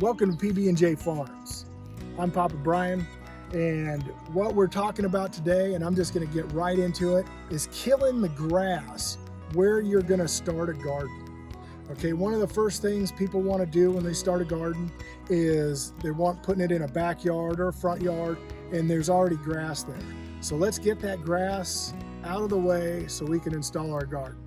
Welcome to PB&J Farms. I'm Papa Brian, and what we're talking about today, and I'm just gonna get right into it, is killing the grass where you're gonna start a garden. Okay, one of the first things people wanna do when they start a garden is they want putting it in a backyard or a front yard, and there's already grass there. So let's get that grass out of the way so we can install our garden.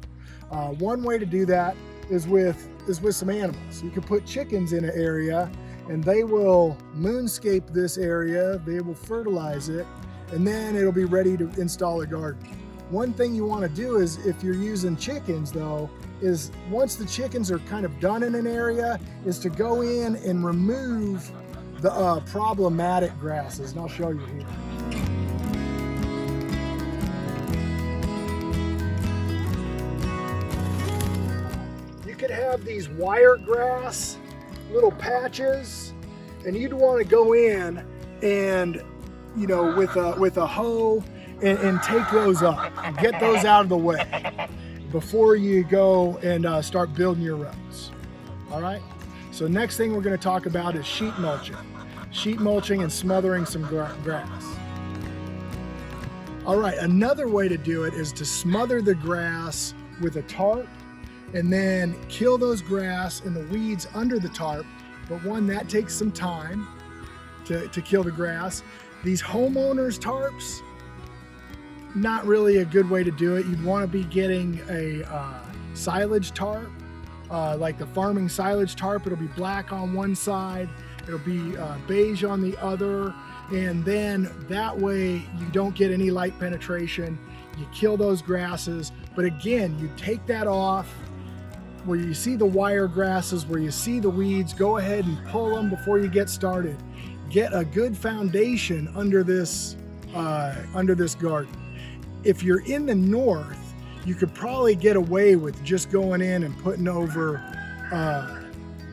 One way to do that is with some animals. You can put chickens in an area and they will moonscape this area, they will fertilize it, and then it'll be ready to install a garden. One thing you want to do is, if you're using chickens though, is once the chickens are kind of done in an area, is to go in and remove the problematic grasses, and I'll show you here. You could have these wiregrass little patches, and you'd want to go in and, you know, with a hoe and take those up and get those out of the way before you go and start building your rows. All right, so next thing we're going to talk about is sheet mulching and smothering some grass. All right, another way to do it is to smother the grass with a tarp and then kill those grass and the weeds under the tarp. But one, that takes some time to kill the grass. These homeowners tarps, not really a good way to do it. You'd want to be getting a silage tarp, like the farming silage tarp. It'll be black on one side, it'll be beige on the other, and then that way you don't get any light penetration. You kill those grasses, but again, you take that off. Where you see the wire grasses, where you see the weeds, go ahead and pull them before you get started. Get a good foundation under this garden. If you're in the north, you could probably get away with just going in and putting over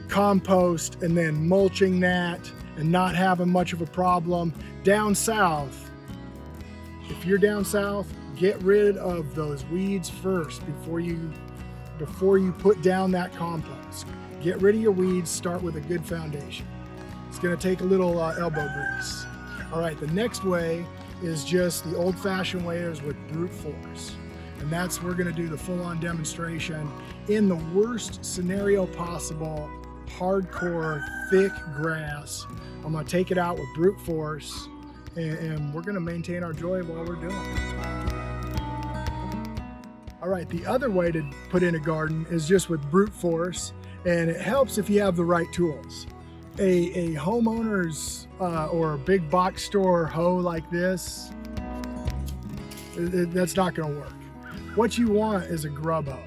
compost and then mulching that and not having much of a problem. Down south, if you're down south, get rid of those weeds first before you put down that compost. Get rid of your weeds, start with a good foundation. It's gonna take a little elbow grease. All right, the next way is just the old-fashioned way, is with brute force. And that's, we're gonna do the full-on demonstration in the worst scenario possible, hardcore, thick grass. I'm gonna take it out with brute force, and we're gonna maintain our joy while we're doing it. All right, the other way to put in a garden is just with brute force, and it helps if you have the right tools. A homeowner's or a big box store hoe like this, that's not gonna work. What you want is a grub hoe.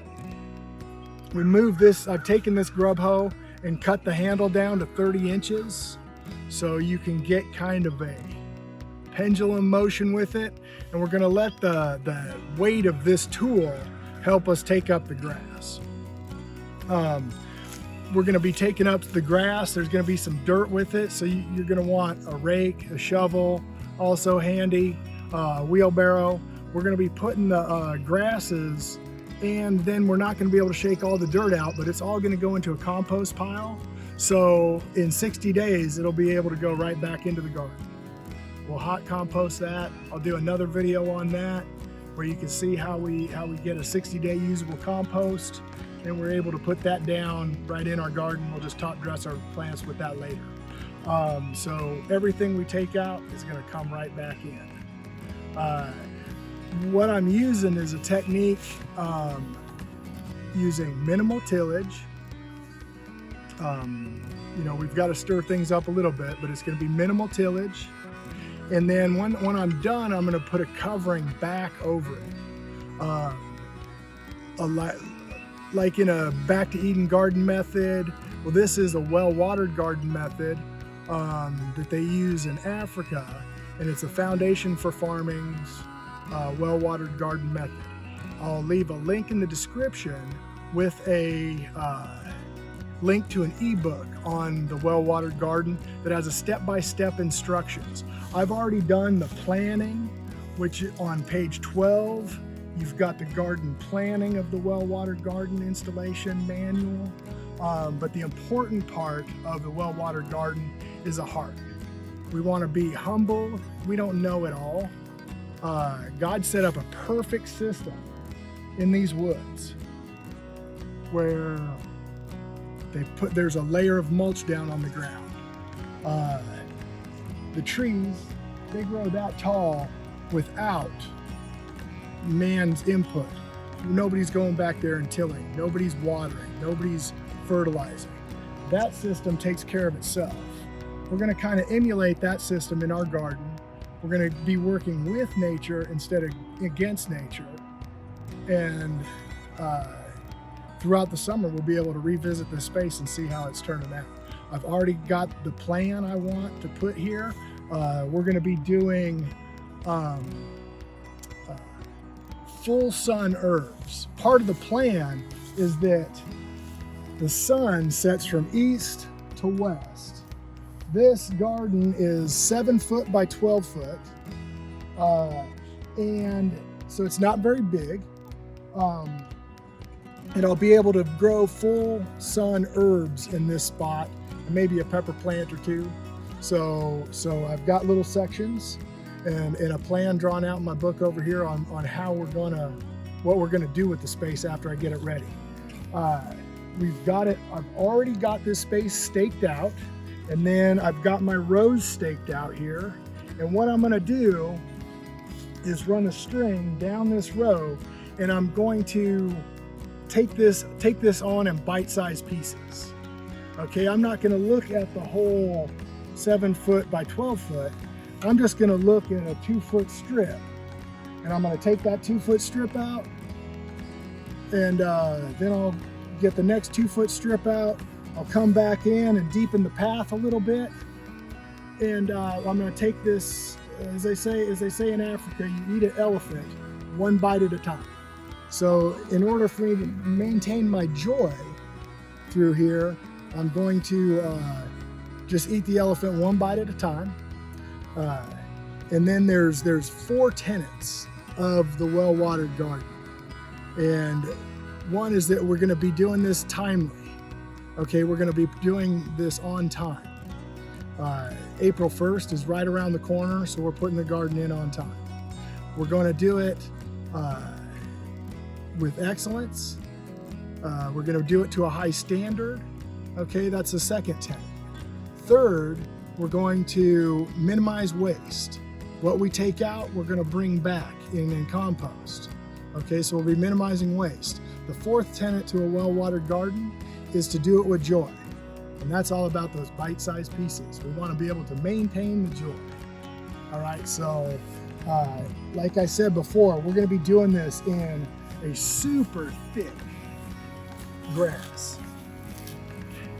Remove this, I've taken this grub hoe and cut the handle down to 30 inches so you can get kind of a pendulum motion with it, and we're going to let the weight of this tool help us take up the grass. We're going to be taking up the grass. There's going to be some dirt with it, so you're going to want a rake, a shovel, also handy, wheelbarrow. We're going to be putting the grasses, and then we're not going to be able to shake all the dirt out, but it's all going to go into a compost pile. So in 60 days, it'll be able to go right back into the garden. We'll hot compost that. I'll do another video on that where you can see how we get a 60-day usable compost, and we're able to put that down right in our garden. We'll just top dress our plants with that later. So everything we take out is going to come right back in. What I'm using is a technique using minimal tillage. You know, we've got to stir things up a little bit, but it's going to be minimal tillage. And then when I'm done, I'm going to put a covering back over it. Like in a back to Eden garden method. Well, this is a well-watered garden method that they use in Africa, and it's a foundation for farming's well-watered garden method. I'll leave a link in the description with a link to an ebook on the well-watered garden that has a step-by-step instructions. I've already done the planning, which on page 12, you've got the garden planning of the well-watered garden installation manual. But the important part of the well-watered garden is a heart. We want to be humble. We don't know it all. God set up a perfect system in these woods where there's a layer of mulch down on the ground. The trees, they grow that tall without man's input. Nobody's going back there and tilling. Nobody's watering. Nobody's fertilizing. That system takes care of itself. We're going to kind of emulate that system in our garden. We're going to be working with nature instead of against nature. And throughout the summer, we'll be able to revisit this space and see how it's turning out. I've already got the plan I want to put here. We're going to be doing full sun herbs. Part of the plan is that the sun sets from east to west. This garden is 7 foot by 12 foot. And so it's not very big. And I'll be able to grow full sun herbs in this spot, and maybe a pepper plant or two. So I've got little sections and a plan drawn out in my book over here on how what we're gonna do with the space after I get it ready. I've already got this space staked out, and then I've got my rows staked out here. And what I'm gonna do is run a string down this row, and I'm going to take this on in bite-sized pieces. Okay, I'm not gonna look at the whole 7 foot by 12 foot. I'm just gonna look at a 2 foot strip, and I'm gonna take that 2 foot strip out, and then I'll get the next 2 foot strip out. I'll come back in and deepen the path a little bit, and I'm gonna take this, as they say in Africa, you eat an elephant one bite at a time. So in order for me to maintain my joy through here, I'm going to just eat the elephant one bite at a time. And then there's 4 tenets of the well-watered garden. And one is that we're gonna be doing this timely. Okay, we're gonna be doing this on time. April 1st is right around the corner, so we're putting the garden in on time. We're gonna do it with excellence. We're gonna do it to a high standard. Okay, that's the second tenet. Third, we're going to minimize waste. What we take out, we're gonna bring back in compost. Okay, so we'll be minimizing waste. The fourth tenet to a well-watered garden is to do it with joy. And that's all about those bite-sized pieces. We wanna be able to maintain the joy. All right, so like I said before, we're gonna be doing this in a super thick grass.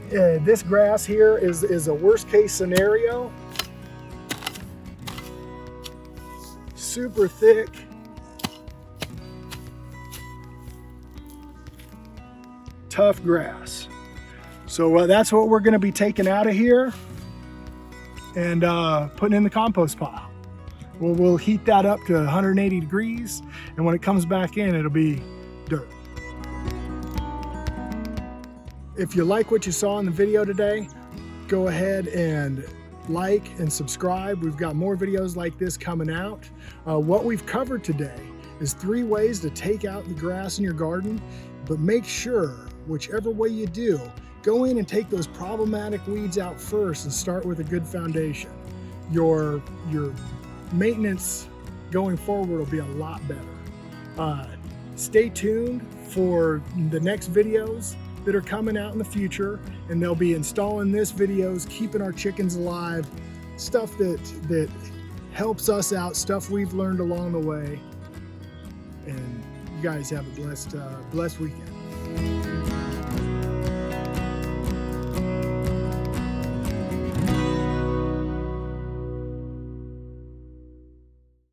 This grass here is a worst case scenario. Super thick. Tough grass. So that's what we're gonna be taking out of here and putting in the compost pile. We'll heat that up to 180 degrees, and when it comes back in, it'll be dirt. If you like what you saw in the video today, go ahead and like and subscribe. We've got more videos like this coming out. What we've covered today is 3 ways to take out the grass in your garden, but make sure, whichever way you do, go in and take those problematic weeds out first and start with a good foundation. Your maintenance going forward will be a lot better. Stay tuned for the next videos that are coming out in the future, and they'll be installing this videos, keeping our chickens alive, stuff that helps us out, stuff we've learned along the way. And you guys have a blessed weekend.